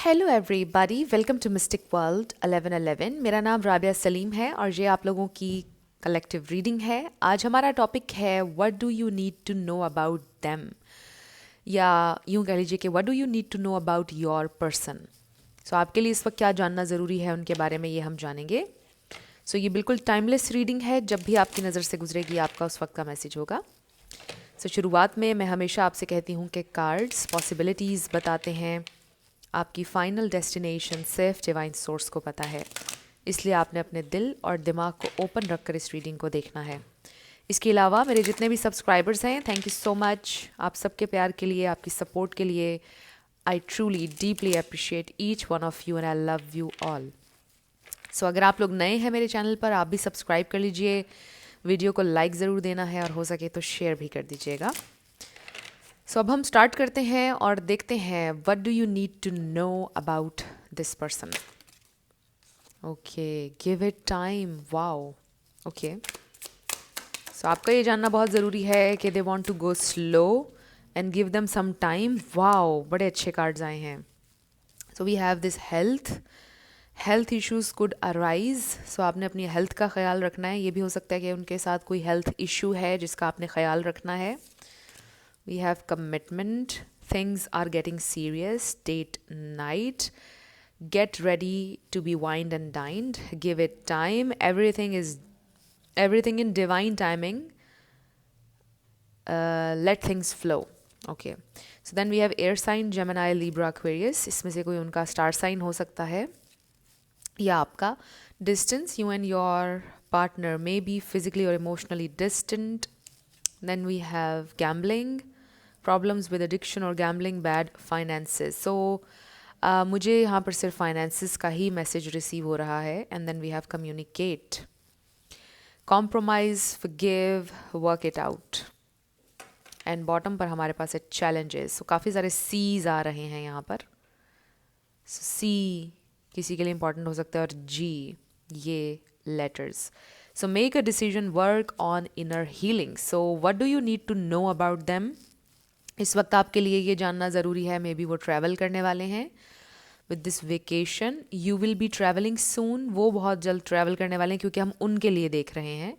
Hello everybody, welcome to mystic world 1111। मेरा नाम राबिया सलीम है और ये आप लोगों की कलेक्टिव रीडिंग है। आज हमारा टॉपिक है what do you need to know about them, या यूँ कह लीजिए कि what do you need to know about your person. So आपके लिए इस वक्त क्या जानना ज़रूरी है उनके बारे में, ये हम जानेंगे। सो ये बिल्कुल टाइमलेस रीडिंग है, जब भी आपकी नज़र से गुजरेगी आपका उस वक्त का मैसेज होगा। सो शुरुआत में मैं हमेशा आपसे कहती हूँ कि कार्ड्स पॉसिबिलिटीज़ बताते हैं, आपकी फ़ाइनल डेस्टिनेशन सिर्फ डिवाइन सोर्स को पता है, इसलिए आपने अपने दिल और दिमाग को ओपन रखकर इस रीडिंग को देखना है। इसके अलावा मेरे जितने भी सब्सक्राइबर्स हैं, थैंक यू सो मच आप सबके प्यार के लिए, आपकी सपोर्ट के लिए। I truly deeply appreciate each one of you and I love you all. So अगर आप लोग नए हैं मेरे चैनल पर, आप भी सब्सक्राइब कर लीजिए, वीडियो को लाइक ज़रूर देना है और हो सके तो शेयर भी कर दीजिएगा। सो अब हम स्टार्ट करते हैं और देखते हैं what do you need to know about this person. Okay, give it time. Wow, okay. So आपका ये जानना बहुत ज़रूरी है कि they want to go slow and give them some time. Wow, बड़े अच्छे कार्ड्स आए हैं। So we have this health issues could arise. So आपने अपनी हेल्थ का ख्याल रखना है। ये भी हो सकता है कि उनके साथ कोई हेल्थ इशू है जिसका आपने ख्याल रखना है। We have commitment. Things are getting serious. Date night. Get ready to be wined and dined. Give it time. Everything in divine timing. Let things flow. Okay. So then we have air sign, Gemini, Libra, Aquarius. इसमें से कोई उनका star sign हो सकता है या आपका distance. You and your partner may be physically or emotionally distant. Then we have gambling, problems with addiction और गैम्बलिंग, बैड फाइनेंसेस। सो मुझे यहाँ पर सिर्फ फाइनेंसेस का ही मैसेज रिसीव हो रहा है। And then we have communicate, compromise, forgive, work it out. And bottom पर हमारे पास है चैलेंजेस। सो काफ़ी सारे सीज आ रहे हैं यहाँ पर। सी किसी के लिए इंपॉर्टेंट हो सकता है और जी ये letters. So make a decision, work on inner healing. So what do you need to know about them. इस वक्त आपके लिए ये जानना ज़रूरी है, मे बी वो ट्रैवल करने वाले हैं with this vacation. You will be travelling soon. वो बहुत जल्द ट्रैवल करने वाले हैं, क्योंकि हम उनके लिए देख रहे हैं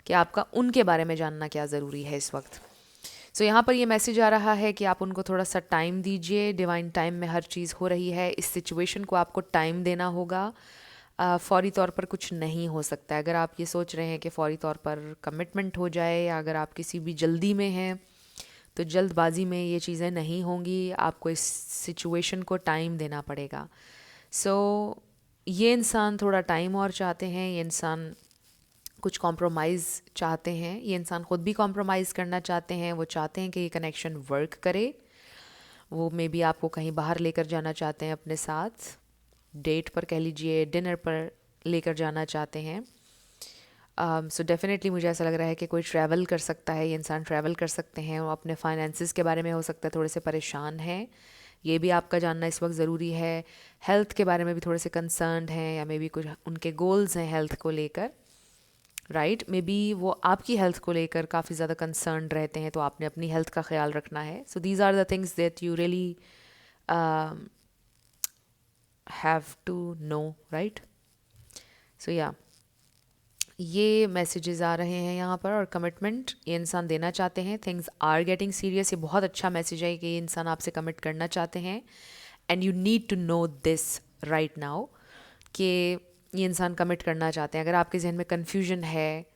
कि आपका उनके बारे में जानना क्या ज़रूरी है इस वक्त। सो यहाँ पर ये मैसेज आ रहा है कि आप उनको थोड़ा सा टाइम दीजिए। डिवाइन टाइम में हर चीज़ हो रही है। इस सिचुएशन को आपको टाइम देना होगा। फौरी तौर पर कुछ नहीं हो सकता है। अगर आप ये सोच रहे हैं कि फ़ौरी तौर पर कमिटमेंट हो जाए, या अगर आप किसी भी जल्दी में हैं, तो जल्दबाजी में ये चीज़ें नहीं होंगी। आपको इस सिचुएशन को टाइम देना पड़ेगा। सो ये इंसान थोड़ा टाइम और चाहते हैं। ये इंसान कुछ कॉम्प्रोमाइज़ चाहते हैं। ये इंसान ख़ुद भी कॉम्प्रोमाइज़ करना चाहते हैं। वो चाहते हैं कि ये कनेक्शन वर्क करे। वो मे बी आपको कहीं बाहर लेकर जाना चाहते हैं अपने साथ, डेट पर कह लीजिए, डिनर पर लेकर जाना चाहते हैं। सो डेफिनेटली मुझे ऐसा लग रहा है कि कोई ट्रैवल कर सकता है। ये इंसान ट्रैवल कर सकते हैं। वो अपने फाइनेंसिस के बारे में हो सकता है थोड़े से परेशान हैं। ये भी आपका जानना इस वक्त ज़रूरी है। हेल्थ के बारे में भी थोड़े से कंसर्न्ड हैं, या मे बी कुछ उनके गोल्स हैं हेल्थ को लेकर, राइट। मे बी वो आपकी हेल्थ को लेकर काफ़ी ज़्यादा कंसर्न्ड रहते हैं, तो आपने अपनी हेल्थ का ख्याल रखना है। So these are the things that you really have to know, right. So या ये मैसेजेस आ रहे हैं यहाँ पर। और कमिटमेंट ये इंसान देना चाहते हैं। थिंग्स आर गेटिंग सीरियस, ये बहुत अच्छा मैसेज है कि ये इंसान आपसे कमिट करना चाहते हैं। And you need to know this right now कि ये इंसान कमिट करना चाहते हैं। अगर आपके जहन में कन्फ्यूजन है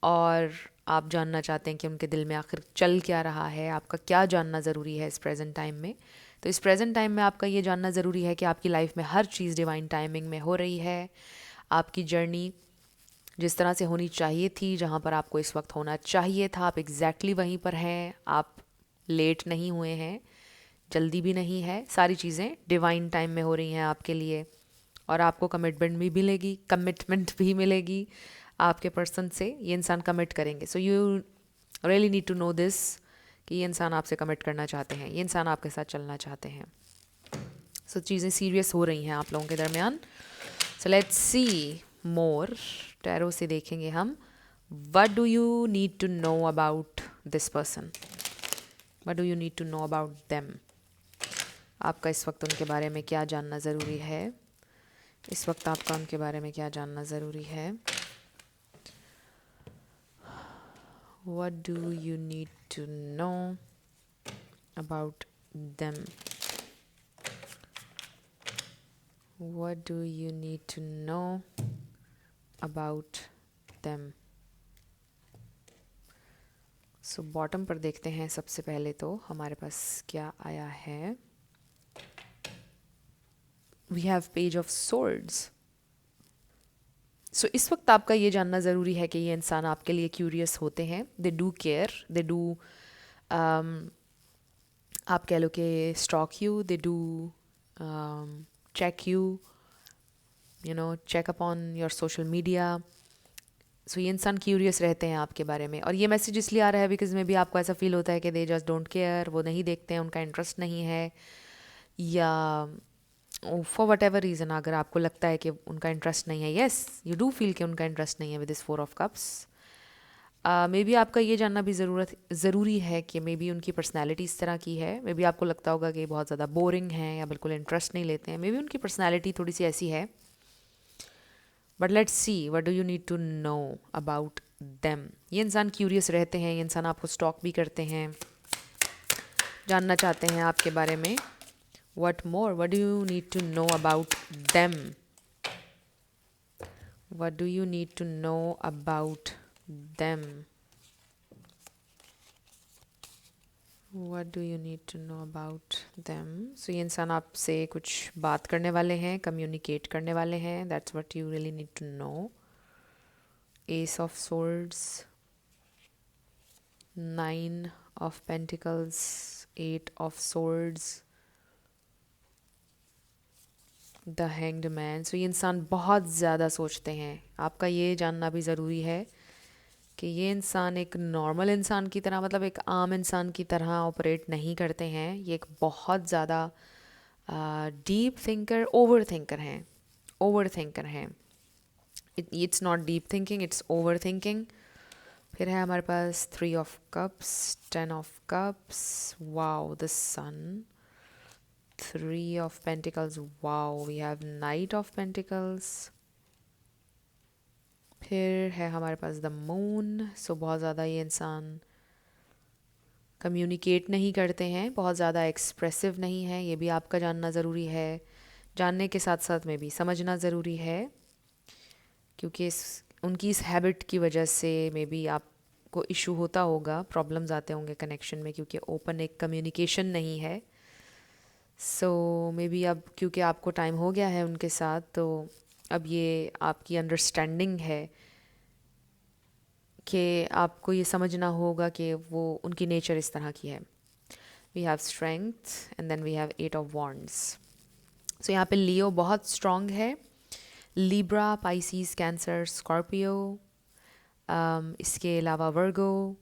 और आप जानना चाहते हैं कि उनके दिल में आखिर चल क्या रहा है, आपका क्या जानना ज़रूरी है इस प्रेजेंट टाइम में, तो इस प्रेजेंट टाइम में आपका ये जानना ज़रूरी है कि आपकी लाइफ में हर चीज़ डिवाइन टाइमिंग में हो रही है। आपकी जर्नी जिस तरह से होनी चाहिए थी, जहाँ पर आपको इस वक्त होना चाहिए था, आप एग्जैक्टली वहीं पर हैं। आप लेट नहीं हुए हैं, जल्दी भी नहीं है। सारी चीज़ें डिवाइन टाइम में हो रही हैं आपके लिए। और आपको कमिटमेंट भी मिलेगी आपके पर्सन से। ये इंसान कमिट करेंगे। So you really need to know this कि ये इंसान आपसे कमिट करना चाहते हैं, ये इंसान आपके साथ चलना चाहते हैं। सो चीज़ें सीरियस हो रही हैं आप लोगों के दरमियान। So let's see more. Tarot से देखेंगे हम what do you need to know about this person, what do you need to know about them. आपका इस वक्त उनके बारे में क्या जानना ज़रूरी है? इस वक्त आपका उनके बारे में क्या जानना ज़रूरी है? What do you need to know about them? What do you need to know about them? So bottom पर देखते हैं सबसे पहले तो हमारे पास क्या आया है. We have page of swords. So इस वक्त आपका ये जानना ज़रूरी है कि ये इंसान आपके लिए क्यूरियस होते हैं. They do care, they do, आप कह लो कि stock you, they do check you, check upon your social media. सो ये इंसान क्यूरियस रहते हैं आपके बारे में. और ये मैसेज इसलिए आ रहा है बिकॉज में भी आपको ऐसा फील होता है कि दे जस्ट डोंट केयर, वो नहीं देखते हैं, उनका इंटरेस्ट नहीं है, या फॉर वट एवर रीज़न अगर आपको लगता है कि उनका इंटरेस्ट नहीं है. येस, यू डू फील कि उनका इंटरेस्ट नहीं है with this 4 of Cups. May be आपका ये जानना भी ज़रूरी है कि मे बी उनकी पर्सनैलिटी इस तरह की है. मे बी आपको लगता होगा कि बहुत ज़्यादा बोरिंग है या बिल्कुल इंटरेस्ट नहीं लेते हैं. मे बी उनकी पर्सनैलिटी थोड़ी सी ऐसी है. But let's see what do you need to know about them. ये इंसान क्यूरियस रहते हैं, ये इंसान आपको स्टॉक भी करते हैं, जानना चाहते हैं आपके बारे में. What more, what do you need to know about them? What do you need to know about them? What do you need to know about them? So ये इंसान आपसे कुछ बात करने वाले हैं, कम्युनिकेट करने वाले हैं. That's what you really need to know. Ace of Swords, 9 of Pentacles, 8 of Swords, The Hanged Man. So ये इंसान बहुत ज़्यादा सोचते हैं. आपका ये जानना भी ज़रूरी है कि ये इंसान एक नॉर्मल इंसान की तरह, मतलब एक आम इंसान की तरह ऑपरेट नहीं करते हैं. ये एक बहुत ज़्यादा डीप थिंकर, ओवर थिंकर हैं. ओवर थिंकर हैं. It's not deep thinking, it's over thinking. फिर है हमारे पास 3 of Cups, 10 of Cups, wow the sun, 3 of Pentacles, wow we have Knight of Pentacles. फिर है हमारे पास द मून. सो बहुत ज़्यादा ये इंसान कम्युनिकेट नहीं करते हैं, बहुत ज़्यादा एक्सप्रेसिव नहीं है. ये भी आपका जानना ज़रूरी है. जानने के साथ साथ में भी समझना ज़रूरी है, क्योंकि उनकी इस हैबिट की वजह से मे बी आपको इशू होता होगा, प्रॉब्लम्स आते होंगे कनेक्शन में, क्योंकि ओपन एक कम्युनिकेशन नहीं है. सो मे बी अब क्योंकि आपको टाइम हो गया है उनके साथ, तो अब ये आपकी अंडरस्टैंडिंग है कि आपको ये समझना होगा कि वो उनकी नेचर इस तरह की है. We have strength and then we have 8 of Wands. So यहाँ पे लियो बहुत स्ट्रॉन्ग है. लिब्रा, पाइसीज, कैंसर, स्कॉर्पियो, इसके अलावा वर्गो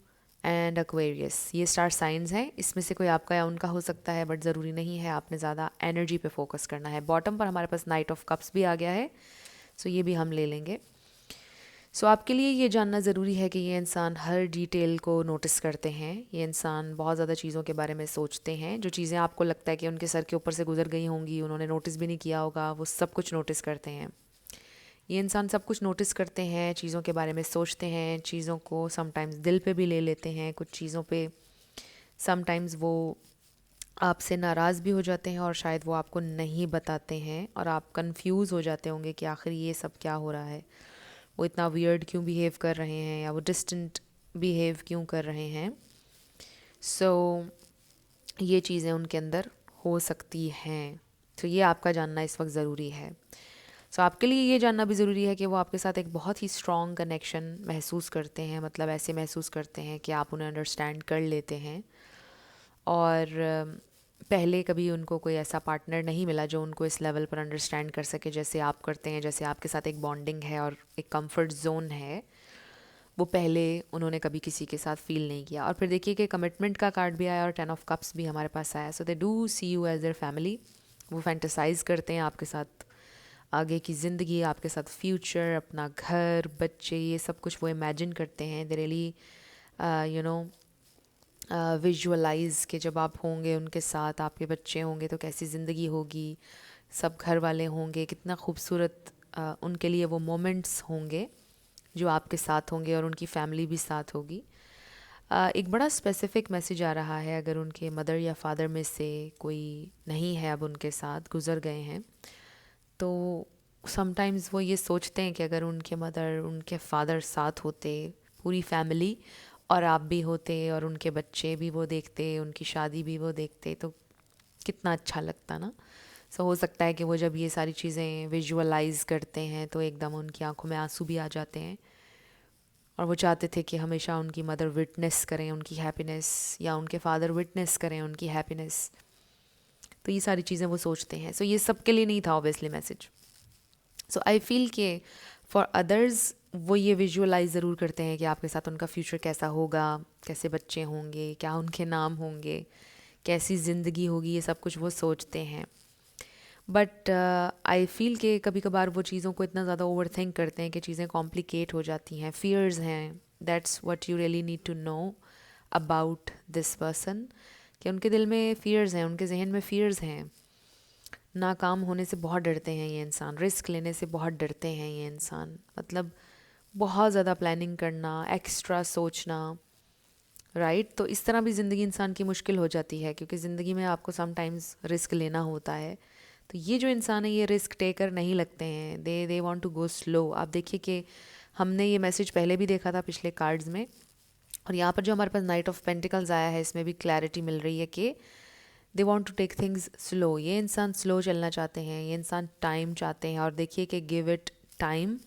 एंड एक्वेरियस. ये स्टार साइंस हैं. इसमें से कोई आपका या उनका हो सकता है, बट ज़रूरी नहीं है. आपने ज़्यादा एनर्जी पे फोकस करना है. बॉटम पर हमारे पास नाइट ऑफ कप्स भी आ गया है, सो ये भी हम ले लेंगे. सो आपके लिए ये जानना ज़रूरी है कि ये इंसान हर डिटेल को नोटिस करते हैं. ये इंसान बहुत ज़्यादा चीज़ों के बारे में सोचते हैं. जो चीज़ें आपको लगता है कि उनके सर के ऊपर से गुजर गई होंगी, उन्होंने नोटिस भी नहीं किया होगा, वो सब कुछ नोटिस करते हैं. ये इंसान सब कुछ नोटिस करते हैं, चीज़ों के बारे में सोचते हैं, चीज़ों को समटाइम्स दिल पे भी ले लेते हैं. कुछ चीज़ों पे समटाइम्स वो आपसे नाराज़ भी हो जाते हैं और शायद वो आपको नहीं बताते हैं, और आप कंफ्यूज हो जाते होंगे कि आखिर ये सब क्या हो रहा है, वो इतना वियर्ड क्यों बिहेव कर रहे हैं, या वो डिस्टेंट बिहेव क्यों कर रहे हैं. सो ये चीज़ें उनके अंदर हो सकती हैं. तो ये आपका जानना इस वक्त ज़रूरी है. सो आपके लिए ये जानना भी ज़रूरी है कि वो आपके साथ एक बहुत ही स्ट्रॉन्ग कनेक्शन महसूस करते हैं. मतलब ऐसे महसूस करते हैं कि आप उन्हें अंडरस्टैंड कर लेते हैं, और पहले कभी उनको कोई ऐसा पार्टनर नहीं मिला जो उनको इस लेवल पर अंडरस्टैंड कर सके जैसे आप करते हैं. जैसे आपके साथ एक बॉन्डिंग है और एक कंफर्ट जोन है, वो पहले उन्होंने कभी किसी के साथ फील नहीं किया. और फिर देखिए कि कमिटमेंट का कार्ड भी आया और 10 of Cups भी हमारे पास आया. So they do see you as their family. वो फैंटेसाइज करते हैं आपके साथ आगे की ज़िंदगी, आपके साथ फ्यूचर, अपना घर, बच्चे, ये सब कुछ वो इमेजिन करते हैं. दे रियली विजुअलाइज के जब आप होंगे उनके साथ, आपके बच्चे होंगे तो कैसी ज़िंदगी होगी, सब घर वाले होंगे, कितना खूबसूरत उनके लिए वो मोमेंट्स होंगे जो आपके साथ होंगे और उनकी फैमिली भी साथ होगी। एक बड़ा स्पेसिफिक मैसेज आ रहा है, अगर उनके मदर या फादर में से कोई नहीं है अब उनके साथ, गुज़र गए हैं, तो समटाइम्स वो ये सोचते हैं कि अगर उनके मदर उनके फादर साथ होते, पूरी फैमिली, और आप भी होते और उनके बच्चे भी वो देखते, उनकी शादी भी वो देखते, तो कितना अच्छा लगता ना। सो हो सकता है कि वो जब ये सारी चीज़ें विजुअलाइज करते हैं तो एकदम उनकी आंखों में आंसू भी आ जाते हैं, और वो चाहते थे कि हमेशा उनकी मदर विटनेस करें उनकी हैप्पीनेस, या उनके फादर विटनेस करें उनकी हैप्पीनेस। तो ये सारी चीज़ें वो सोचते हैं। सो ये सबके लिए नहीं था obviously message. So I feel कि फॉर अदर्स वो ये विजुअलाइज ज़रूर करते हैं कि आपके साथ उनका फ्यूचर कैसा होगा, कैसे बच्चे होंगे, क्या उनके नाम होंगे, कैसी ज़िंदगी होगी, ये सब कुछ वो सोचते हैं। बट आई फील कि कभी कभार वो चीज़ों को इतना ज़्यादा ओवर थिंक करते हैं कि चीज़ें कॉम्प्लिकेट हो जाती हैं, फियर्स हैं। That's what you really need to know about this person, कि उनके दिल में फियर्स हैं, उनके जहन में फियर्स हैं। नाकाम होने से बहुत डरते हैं ये इंसान, रिस्क लेने से बहुत डरते हैं ये इंसान, मतलब बहुत ज़्यादा प्लानिंग करना, एक्स्ट्रा सोचना, राइट। तो इस तरह भी ज़िंदगी इंसान की मुश्किल हो जाती है, क्योंकि ज़िंदगी में आपको समटाइम्स रिस्क लेना होता है। तो ये जो इंसान है ये रिस्क टेकर नहीं लगते हैं, they want to go slow. आप देखिए कि हमने ये मैसेज पहले भी देखा था पिछले कार्ड्स में, और यहाँ पर जो हमारे पास नाइट ऑफ पेंटिकल्स आया है इसमें भी क्लैरिटी मिल रही है कि they want to take things slow. ये इंसान स्लो चलना चाहते हैं, ये इंसान टाइम चाहते हैं। और देखिए कि गिव इट टाइम,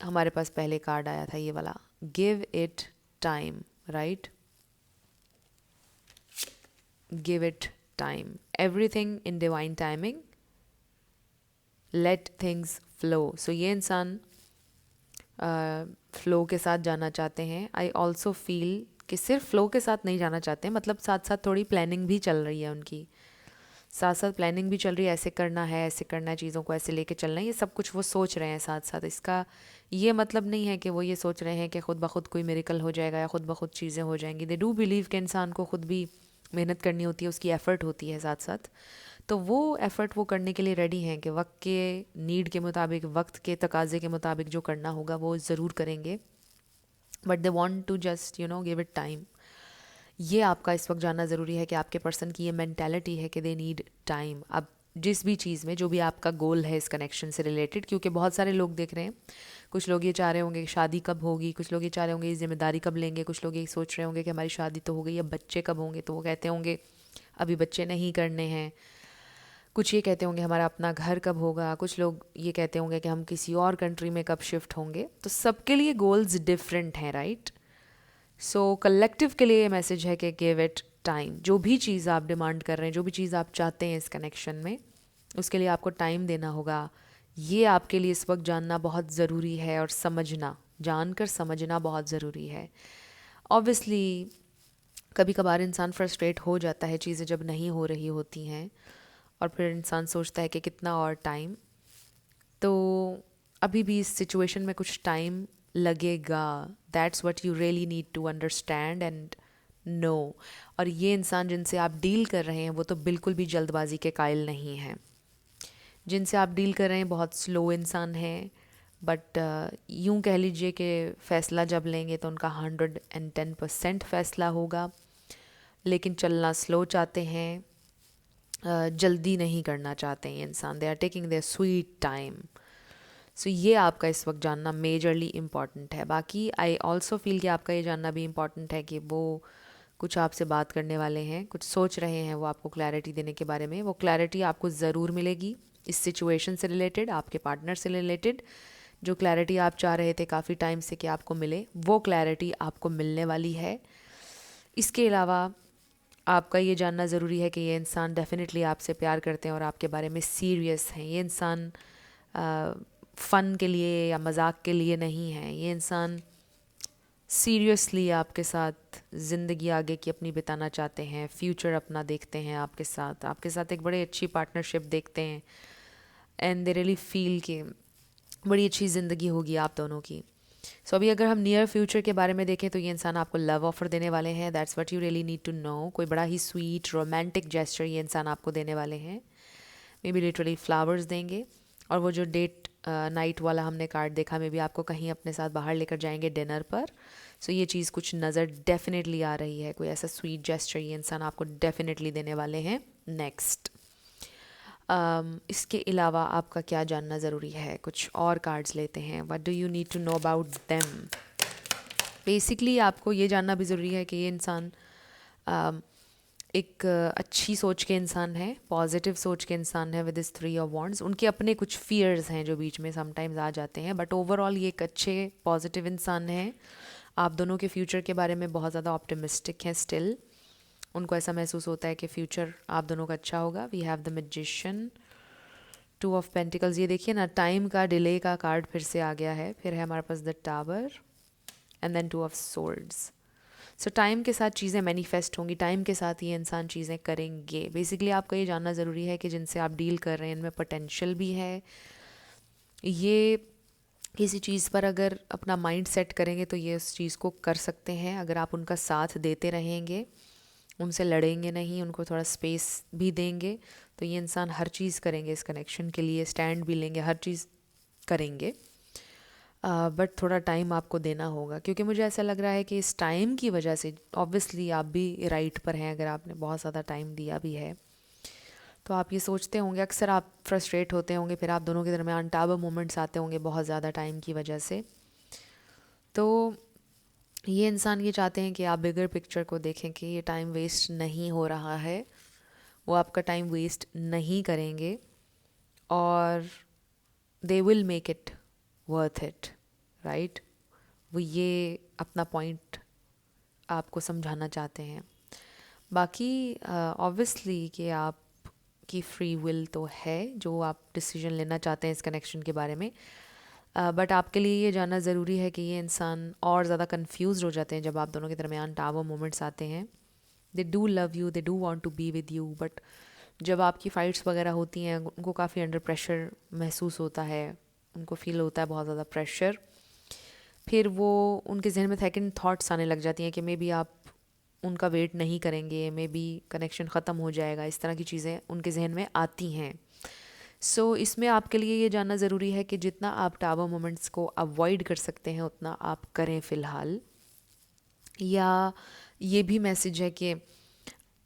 हमारे पास पहले कार्ड आया था ये वाला, give it time, right, give it time, everything in divine timing, let things flow. So ये इंसान फ्लो के साथ जाना चाहते हैं। आई ऑल्सो फील कि सिर्फ फ्लो के साथ नहीं जाना चाहते हैं, मतलब साथ साथ थोड़ी प्लानिंग भी चल रही है उनकी, साथ साथ प्लानिंग भी चल रही है, ऐसे करना है, ऐसे करना है, चीज़ों को ऐसे लेके चलना है, ये सब कुछ वो सोच रहे हैं साथ साथ। इसका ये मतलब नहीं है कि वो ये सोच रहे हैं कि खुद ब खुद कोई मिरेकल हो जाएगा या खुद ब खुद चीज़ें हो जाएंगी। दे डू बिलीव कि इंसान को खुद भी मेहनत करनी होती है, उसकी एफ़र्ट होती है साथ साथ। तो वो एफ़र्ट वो करने के लिए रेडी हैं कि वक्त के नीड के मुताबिक, वक्त के तकाजे के मुताबिक जो करना होगा वो ज़रूर करेंगे। But they want to just give it time. ये आपका इस वक्त जानना ज़रूरी है कि आपके पर्सन की ये मैंटेलिटी है कि दे नीड टाइम। अब जिस भी चीज़ में जो भी आपका गोल है इस कनेक्शन से रिलेटेड, क्योंकि बहुत सारे लोग देख रहे हैं, कुछ लोग ये चाह रहे होंगे कि शादी कब होगी, कुछ लोग ये चाह रहे होंगे ये जिम्मेदारी कब लेंगे, कुछ लोग ये सोच रहे होंगे कि हमारी शादी तो हो गई, अब बच्चे कब होंगे, तो वो कहते होंगे अभी बच्चे नहीं करने हैं। कुछ ये कहते होंगे हमारा अपना घर कब होगा, कुछ लोग ये कहते होंगे कि हम किसी और कंट्री में कब शिफ्ट होंगे। तो सबके लिए गोल्स डिफरेंट हैं, राइट। सो कलेक्टिव के लिए ये मैसेज है कि गिव इट टाइम। जो भी चीज़ आप डिमांड कर रहे हैं, जो भी चीज़ आप चाहते हैं इस कनेक्शन में, उसके लिए आपको टाइम देना होगा। ये आपके लिए इस वक्त जानना बहुत ज़रूरी है, और समझना, जानकर समझना बहुत ज़रूरी है। ऑब्वियसली कभी कभार इंसान फ्रस्ट्रेट हो जाता है चीज़ें जब नहीं हो रही होती हैं, और फिर इंसान सोचता है कि कितना और टाइम। तो अभी भी इस सिचुएशन में कुछ टाइम लगेगा। That's what you really need to understand and know. और ये इंसान जिनसे आप डील कर रहे हैं वो तो बिल्कुल भी जल्दबाजी के कायल नहीं हैं। जिनसे आप डील कर रहे हैं बहुत स्लो इंसान हैं, बट यूँ कह लीजिए कि फ़ैसला जब लेंगे तो उनका 110% फ़ैसला होगा। लेकिन चलना स्लो चाहते हैं, जल्दी नहीं करना चाहते हैं इंसान। They are taking their sweet time. So ये आपका इस वक्त जानना मेजरली इम्पॉर्टेंट है। बाकी आई ऑल्सो फील कि आपका ये जानना भी इम्पॉर्टेंट है कि वो कुछ आपसे बात करने वाले हैं, कुछ सोच रहे हैं वो आपको क्लैरिटी देने के बारे में। वो क्लैरिटी आपको ज़रूर मिलेगी इस सिचुएशन से रिलेटेड, आपके पार्टनर से रिलेटेड। जो क्लैरिटी आप चाह रहे थे काफ़ी टाइम से कि आपको मिले, वो क्लैरिटी आपको मिलने वाली है। इसके अलावा आपका ये जानना ज़रूरी है कि ये इंसान डेफिनेटली आपसे प्यार करते हैं और आपके बारे में सीरियस हैं। ये इंसान फ़न के लिए या मजाक के लिए नहीं है, ये इंसान सीरियसली आपके साथ ज़िंदगी आगे की अपनी बिताना चाहते हैं, फ्यूचर अपना देखते हैं आपके साथ एक बड़ी अच्छी पार्टनरशिप देखते हैं। एंड दे रियली फील कि बड़ी अच्छी ज़िंदगी होगी आप दोनों की। सो अभी अगर हम नियर फ्यूचर के बारे में देखें तो ये इंसान आपको लव ऑफर देने वाले हैं, that's what you really need to know. कोई बड़ा ही स्वीट रोमांटिक जेस्चर ये इंसान आपको देने वाले हैं, मे बी लिटरली फ्लावर्स देंगे। और वो जो डेट नाइट वाला हमने कार्ड देखा, मे बी आपको कहीं अपने साथ बाहर लेकर जाएंगे डिनर पर। सो ये चीज़ कुछ नज़र डेफिनेटली आ रही है, कोई ऐसा स्वीट जेस्चर ये इंसान आपको डेफिनेटली देने वाले हैं। नेक्स्ट, इसके अलावा आपका क्या जानना ज़रूरी है, कुछ और कार्ड्स लेते हैं। What do you need to know about them. Basically आपको ये जानना भी ज़रूरी है कि ये इंसान एक अच्छी सोच के इंसान है, पॉजिटिव सोच के इंसान है विद दिस 3 ऑफ वॉन्ड्स। उनके अपने कुछ फियर्स हैं जो बीच में समटाइम्स आ जाते हैं, बट ओवरऑल ये एक अच्छे पॉजिटिव इंसान हैं। आप दोनों के फ्यूचर के बारे में बहुत ज़्यादा ऑप्टिमिस्टिक हैं स्टिल। उनको ऐसा महसूस होता है कि फ्यूचर आप दोनों का अच्छा होगा। We have the magician, 2 of pentacles. ये देखिए ना, टाइम का डिले का कार्ड फिर से आ गया है। फिर है हमारे पास the tower and then 2 of swords. So time के साथ चीज़ें मैनिफेस्ट होंगी, टाइम के साथ ये इंसान चीज़ें करेंगे। बेसिकली आपको ये जानना ज़रूरी है कि जिनसे आप डील कर रहे हैं इनमें पोटेंशियल भी है। ये किसी चीज़ पर अगर अपना माइंड सेट करेंगे तो ये उस चीज़ को कर सकते हैं, अगर आप उनका साथ देते रहेंगे, उनसे लड़ेंगे नहीं, उनको थोड़ा स्पेस भी देंगे, तो ये इंसान हर चीज़ करेंगे इस कनेक्शन के लिए, स्टैंड भी लेंगे, हर चीज़ करेंगे। बट थोड़ा टाइम आपको देना होगा, क्योंकि मुझे ऐसा लग रहा है कि इस टाइम की वजह से ऑब्वियसली आप भी राइट पर हैं। अगर आपने बहुत ज़्यादा टाइम दिया भी है तो आप ये सोचते होंगे, अक्सर आप फ्रस्ट्रेट होते होंगे, फिर आप दोनों के दरमियान टावर मोमेंट्स आते होंगे बहुत ज़्यादा टाइम की वजह से। तो ये इंसान ये चाहते हैं कि आप बिगर पिक्चर को देखें कि ये टाइम वेस्ट नहीं हो रहा है, वो आपका टाइम वेस्ट नहीं करेंगे और they will make it worth it, right. वो ये अपना पॉइंट आपको समझाना चाहते हैं। बाकी ऑब्वियसली कि आप की फ्री विल तो है जो आप डिसीजन लेना चाहते हैं इस कनेक्शन के बारे में, बट आपके लिए ये जानना ज़रूरी है कि ये इंसान और ज़्यादा कंफ्यूज हो जाते हैं जब आप दोनों के दरमियान टावर मोमेंट्स आते हैं। They do love you, they do want to be with you, but जब आपकी फ़ाइट्स वगैरह होती हैं उनको काफ़ी अंडर प्रेशर महसूस होता है, उनको फील होता है बहुत ज़्यादा प्रेशर। फिर वो उनके जहन में सेकंड थॉट्स आने लग जाती हैं कि मे बी आप उनका वेट नहीं करेंगे, मे बी कनेक्शन ख़त्म हो जाएगा, इस तरह की चीज़ें उनके जहन में आती हैं। सो इसमें आपके लिए ये जानना ज़रूरी है कि जितना आप टावर मोमेंट्स को अवॉइड कर सकते हैं उतना आप करें फ़िलहाल। या ये भी मैसेज है कि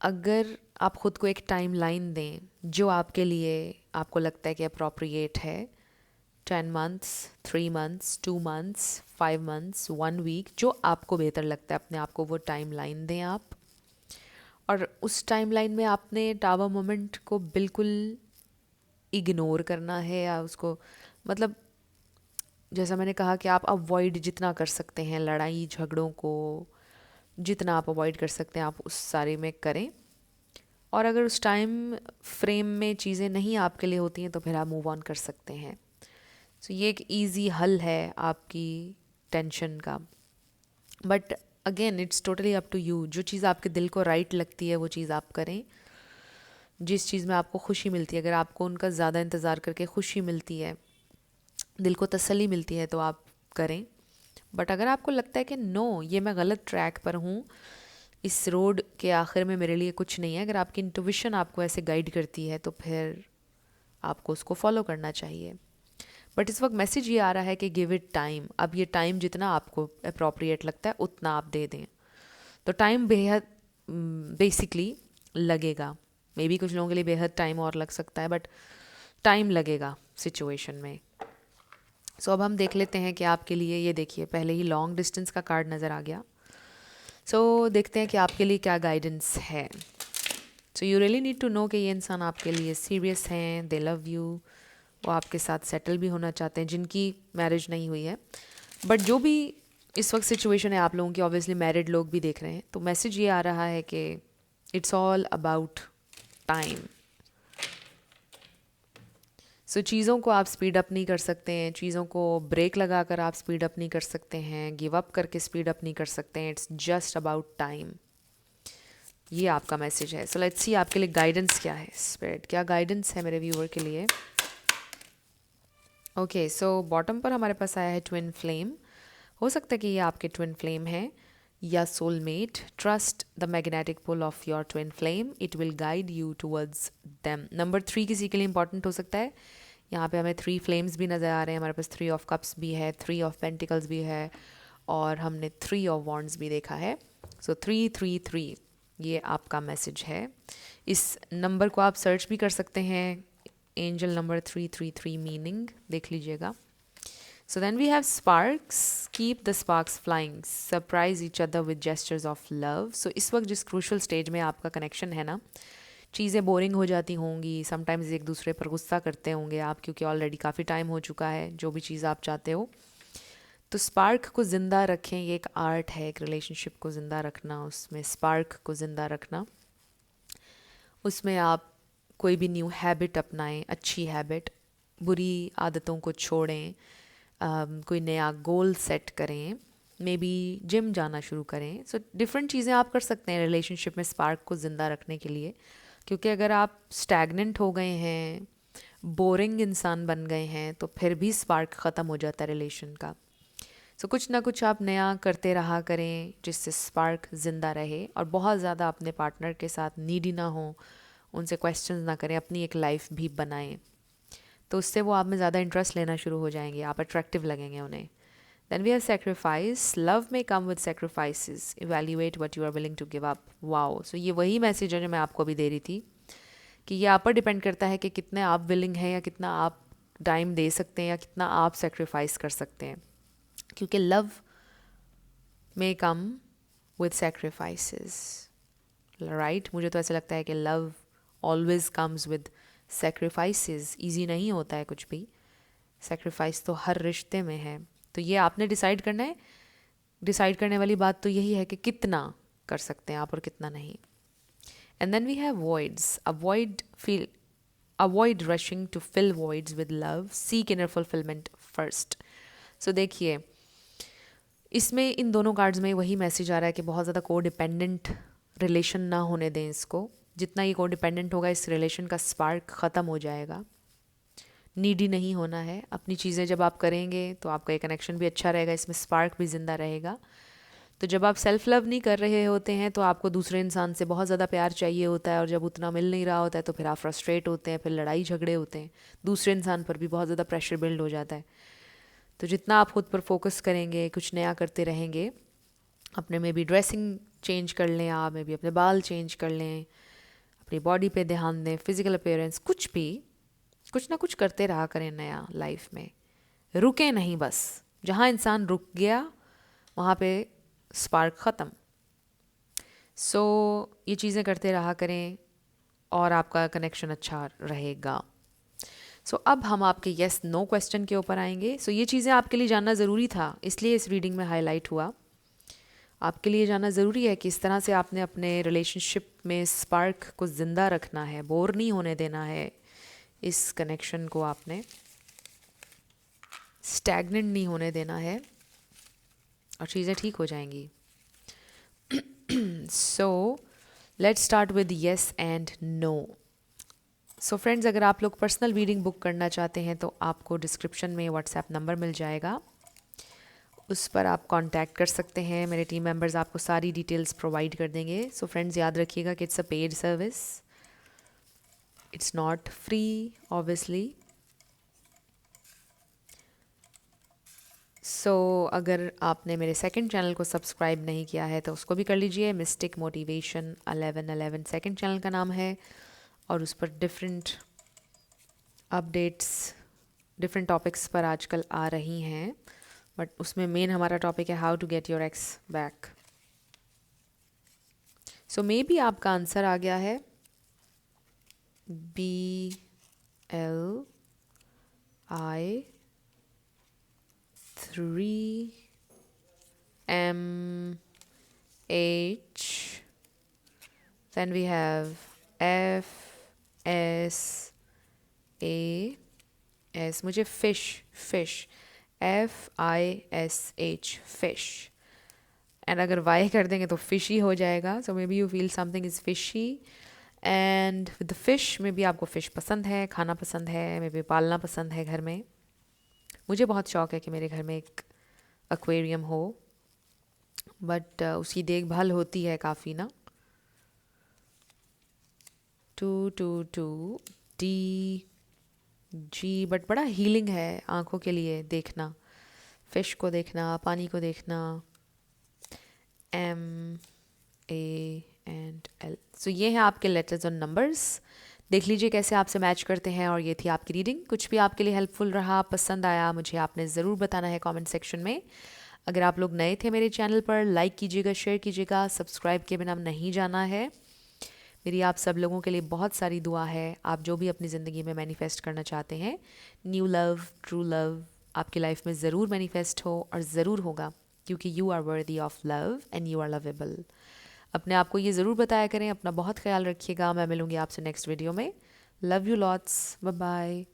अगर आप ख़ुद को एक टाइम लाइन दें जो आपके लिए आपको लगता है कि अप्रोप्रिएट है, 10 months, 3 months, 2 months, 5 months, 1 week, जो आपको बेहतर लगता है, अपने आप को वो टाइम लाइन दें आप। और उस टाइम लाइन में आपने टावर मोमेंट को बिल्कुल इग्नोर करना है, या उसको मतलब जैसा मैंने कहा कि आप अवॉइड जितना कर सकते हैं लड़ाई झगड़ों को, जितना आप अवॉइड कर सकते हैं आप उस सारे में करें। और अगर उस टाइम फ्रेम में चीज़ें नहीं आपके लिए होती हैं तो फिर आप मूव ऑन कर सकते हैं। सो ये एक ईज़ी हल है आपकी टेंशन का। But again it's totally up to you. जो चीज़ आपके दिल को राइट लगती है वो चीज़ आप करें, जिस चीज़ में आपको खुशी मिलती है। अगर आपको उनका ज़्यादा इंतज़ार करके खुशी मिलती है, दिल को तसल्ली मिलती है, तो आप करें। बट अगर आपको लगता है कि नो, ये मैं गलत ट्रैक पर हूँ, इस रोड के आखिर में मेरे लिए कुछ नहीं है, अगर आपकी इंट्यूशन आपको ऐसे गाइड करती है तो फिर आपको उसको फॉलो करना चाहिए। बट इस वक्त मैसेज ये आ रहा है कि गिव इट टाइम। अब ये टाइम जितना आपको अप्रोप्रिएट लगता है उतना आप दे दें। तो टाइम बेहद बेसिकली लगेगा, मे बी कुछ लोगों के लिए बेहद टाइम और लग सकता है, बट टाइम लगेगा सिचुएशन में। सो अब हम देख लेते हैं कि आपके लिए, ये देखिए पहले ही लॉन्ग डिस्टेंस का कार्ड नज़र आ गया। सो देखते हैं कि आपके लिए क्या गाइडेंस है। So you really need to know कि ये इंसान आपके लिए सीरियस हैं, दे लव यू, वो आपके साथ सेटल भी होना चाहते हैं, जिनकी मैरिज नहीं हुई है। बट जो भी इस वक्त सिचुएशन है आप लोगों की, ऑब्वियसली मैरिड लोग भी देख रहे हैं, तो मैसेज ये आ रहा है कि इट्स ऑल अबाउट टाइम। सो चीज़ों को आप स्पीड अप नहीं कर सकते हैं, चीज़ों को ब्रेक लगा कर आप स्पीड अप नहीं कर सकते हैं, गिव अप करके स्पीड अप नहीं कर सकते हैं। It's just about time. ये आपका मैसेज है। सो लेट्स सी आपके लिए गाइडेंस क्या है। स्पिरिट क्या गाइडेंस है मेरे व्यूअर के लिए। ओके, सो बॉटम पर हमारे पास आया है ट्विन फ्लेम, हो सकता है कि ये आपके ट्विन फ्लेम है या soulmate. Trust the magnetic pull of your twin flame, it will guide you towards them. Number 3 किसी के लिए इंपॉर्टेंट हो सकता है. यहाँ पे हमें 3 फ्लेम्स भी नज़र आ रहे हैं, हमारे पास 3 ऑफ कप्स भी है, 3 ऑफ पेंटिकल्स भी है और हमने 3 ऑफ वॉन्ड्स भी देखा है. सो 333 ये आपका मैसेज है. इस नंबर को आप सर्च भी कर सकते हैं, एंजल नंबर 333 मीनिंग देख लीजिएगा. So then we have sparks. Keep the sparks flying. Surprise each other with gestures of love. So इस वक्त जिस crucial stage में आपका connection है ना, चीज़ें बोरिंग हो जाती होंगी, समटाइम्स एक दूसरे पर गुस्सा करते होंगे आप, क्योंकि ऑलरेडी काफ़ी टाइम हो चुका है जो भी चीज़ आप चाहते हो. तो स्पार्क को ज़िंदा रखें, ये एक आर्ट है, एक रिलेशनशिप को ज़िंदा रखना, उसमें स्पार्क को ज़िंदा रखना. उसमें आप कोई भी न्यू हैबिट अपनाएं, अच्छी हैबिट, बुरी आदतों को छोड़ें, कोई नया गोल सेट करें, मे बी जिम जाना शुरू करें. सो डिफरेंट चीज़ें आप कर सकते हैं रिलेशनशिप में स्पार्क को ज़िंदा रखने के लिए. क्योंकि अगर आप स्टैगनेंट हो गए हैं, बोरिंग इंसान बन गए हैं, तो फिर भी स्पार्क ख़त्म हो जाता है रिलेशन का. सो कुछ ना कुछ आप नया करते रहा करें जिससे स्पार्क ज़िंदा रहे, और बहुत ज़्यादा अपने पार्टनर के साथ नीडी ना हो, उनसे क्वेश्चंस ना करें, अपनी एक लाइफ भी बनाएं. तो उससे वो आप में ज़्यादा इंटरेस्ट लेना शुरू हो जाएंगे, आप अट्रैक्टिव लगेंगे उन्हें. Then we have sacrifice. Love में come with sacrifices. Evaluate what you are willing to give up. Wow. So ये वही मैसेज है जो मैं आपको अभी दे रही थी, कि ये आप पर डिपेंड करता है कि कितने आप विलिंग हैं, या कितना आप टाइम दे सकते हैं, या कितना आप सेक्रीफाइस कर सकते हैं. क्योंकि लव में कम विद सेक्रीफाइसेस, राइट. मुझे तो ऐसा लगता है कि love always comes with sacrifices. Easy नहीं होता है कुछ भी, सेक्रीफाइस तो हर रिश्ते में है. तो ये आपने डिसाइड करना है. डिसाइड करने वाली बात तो यही है कि कितना कर सकते हैं आप और कितना नहीं. And then we have voids. Avoid rushing to fill voids with love. Seek inner fulfilment first. So देखिए, इसमें इन दोनों कार्ड्स में वही मैसेज आ रहा है कि बहुत ज़्यादा को डिपेंडेंट रिलेशन ना होने दें इसको. जितना ये को डिपेंडेंट होगा, इस रिलेशन का स्पार्क ख़त्म हो जाएगा. नीडी नहीं होना है. अपनी चीज़ें जब आप करेंगे तो आपका ये कनेक्शन भी अच्छा रहेगा, इसमें स्पार्क भी ज़िंदा रहेगा. तो जब आप सेल्फ लव नहीं कर रहे होते हैं तो आपको दूसरे इंसान से बहुत ज़्यादा प्यार चाहिए होता है, और जब उतना मिल नहीं रहा होता है तो फिर आप फ्रस्ट्रेट होते हैं, फिर लड़ाई झगड़े होते हैं, दूसरे इंसान पर भी बहुत ज़्यादा प्रेशर बिल्ड हो जाता है. तो जितना आप खुद पर फोकस करेंगे, कुछ नया करते रहेंगे, अपने में भी ड्रेसिंग चेंज कर लें, आप में भी अपने बाल चेंज कर लें, अपनी बॉडी पे ध्यान दें, फिजिकल अपीयरेंस, कुछ भी कुछ ना कुछ करते रहा करें नया लाइफ में. रुके नहीं बस. जहाँ इंसान रुक गया वहाँ पे स्पार्क ख़त्म. सो ये चीज़ें करते रहा करें और आपका कनेक्शन अच्छा रहेगा. सो अब हम आपके येस नो क्वेश्चन के ऊपर आएंगे. सो ये चीज़ें आपके लिए जानना ज़रूरी था, इसलिए इस रीडिंग में हाईलाइट हुआ. आपके लिए जानना ज़रूरी है कि इस तरह से आपने अपने रिलेशनशिप में स्पार्क को ज़िंदा रखना है, बोर नहीं होने देना है. इस कनेक्शन को आपने स्टैगनेंट नहीं होने देना है, और चीज़ें ठीक हो जाएंगी. So let's start with yes and no. So friends, अगर आप लोग पर्सनल रीडिंग बुक करना चाहते हैं तो आपको डिस्क्रिप्शन में व्हाट्सएप नंबर मिल जाएगा, उस पर आप कांटेक्ट कर सकते हैं. मेरे टीम मेंबर्स आपको सारी डिटेल्स प्रोवाइड कर देंगे. सो फ्रेंड्स, याद रखिएगा कि it's a paid service, it's not free obviously. So अगर आपने मेरे सेकंड चैनल को सब्सक्राइब नहीं किया है तो उसको भी कर लीजिए. मिस्टिक मोटिवेशन 1111 सेकंड चैनल का नाम है, और उस पर डिफरेंट अपडेट्स, डिफरेंट टॉपिक्स पर आजकल आ रही हैं. बट उसमें मेन हमारा टॉपिक है how to get your ex back. So maybe आपका आंसर आ गया है. BLI3MH. Then we have FSAS. मुझे fish FISH fish. एंड अगर वाई कर देंगे तो फिशी हो जाएगा. So maybe you feel something is fishy, and with the fish maybe आपको फ़िश पसंद है, खाना पसंद है, मे बी पालना पसंद है घर में. मुझे बहुत शौक है कि मेरे घर में एक एक्वेरियम हो, बट उसकी देखभाल होती है काफ़ी ना। 222 डी जी, बट बड़ा हीलिंग है आँखों के लिए देखना, फिश को देखना, पानी को देखना। MANL। सो ये हैं आपके लेटर्स और नंबर्स, देख लीजिए कैसे आपसे मैच करते हैं। और ये थी आपकी रीडिंग। कुछ भी आपके लिए हेल्पफुल रहा, पसंद आया, मुझे आपने ज़रूर बताना है कमेंट सेक्शन में। अगर आप लोग नए थे मेरे चैनल पर, लाइक कीजिएगा, शेयर कीजिएगा, सब्सक्राइब के बिना नहीं जाना है। मेरी आप सब लोगों के लिए बहुत सारी दुआ है। आप जो भी अपनी ज़िंदगी में मैनिफेस्ट करना चाहते हैं, न्यू लव, ट्रू लव, आपकी लाइफ में ज़रूर मैनिफेस्ट हो, और ज़रूर होगा, क्योंकि you are worthy of love and you are lovable. अपने आप को ये ज़रूर बताया करें। अपना बहुत ख्याल रखिएगा। मैं मिलूंगी आपसे नेक्स्ट वीडियो में। Love you lots, bye bye.